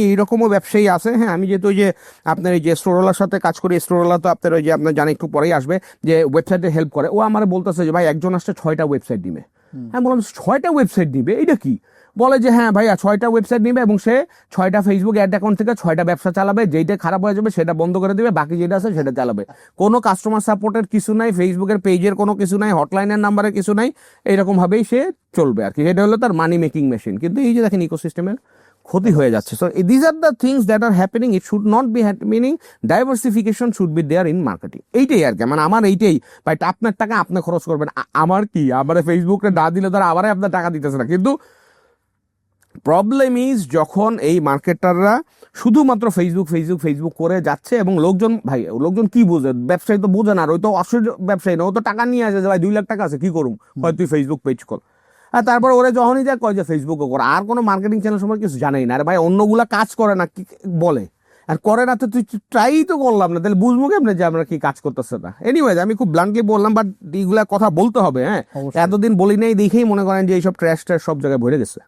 এইরকমও ব্যবসায়ী আছে। হ্যাঁ, আমি যেহেতু ওই যে আপনার এই যে স্টোরওয়ালার সাথে কাজ করি, স্টোরওয়ালা তো আপনার ওই যে আপনার জানেন একটু পরেই আসবে, যে ওয়েবসাইটে হেল্প করে, ও আমার বলতেছে যে ভাই একজন আসছে 6টা ওয়েবসাইট দিবে। হ্যাঁ, বললাম 6টা ওয়েবসাইট দিবে, এটা কি? বলে যে হ্যাঁ ভাইয়া 6টা ওয়েবসাইট নিবে এবং সে 6টা ফেসবুক অ্যাড অ্যাকাউন্ট থেকে 6টা ব্যবসা চালাবে, যেইটা খারাপ হয়ে যাবে সেটা বন্ধ করে দিবে, বাকি যেটা আছে সেটা চালাবে। কোনো কাস্টমার সাপোর্টের কিছু নাই, ফেসবুকের পেজের কোনো কিছু নাই, হটলাইনের নাম্বারের কিছু নাই, এইরকম ভাবেই সে চলবে আর কি। এটা হলো তার মানি মেকিং মেশিন। কিন্তু এই যে দেখেন ইকোসিস্টেমের ক্ষতি হয়ে যাচ্ছে। So this are the things that are happening, it should not be happening. Diversification should be there in marketing. এইটাই আর কি, মানে আমার এইটাই ভাই, আপনার টাকা আপনি খরচ করবেন, আমার কি, আমার ফেসবুকে না দিলে ধর আবারই আপনার টাকা দিতেছে না। কিন্তু প্রবলেম ইজ যখন এই মার্কেটাররা শুধুমাত্র ফেসবুক ফেসবুক ফেসবুক করে যাচ্ছে এবং লোকজন, ভাই লোকজন কি বোঝে, ব্যবসায়ী তো বোঝে না, আর ওই তো অসহ্য ব্যবসায়ী না, ও তো টাকা নিয়ে আসে যে ভাই 2 লাখ টাকা আছে কি করুম, হয় তুই ফেসবুক পেজ কর। আর তারপর ওরা যখনই যায় কয় যে ফেসবুকও কর, আর কোনো মার্কেটিং চ্যানেল সম্পর্কে কিছু জানেই না। আর ভাই অন্যগুলা কাজ করে না কি বলে, আর করে না তো তুই ট্রাই তো করলাম না, তাহলে বুঝবো কেমনে যে আমরা কি কাজ করতেছে না। এনিওয়েজ আমি খুব ব্লান্টলি বললাম, বাট এইগুলা কথা বলতে হবে। হ্যাঁ, এতদিন বলি নাই দেখেই মনে করেন যে এইসব ট্র্যাশ ট্র্যাশ সব জায়গায় ভরে গেছে।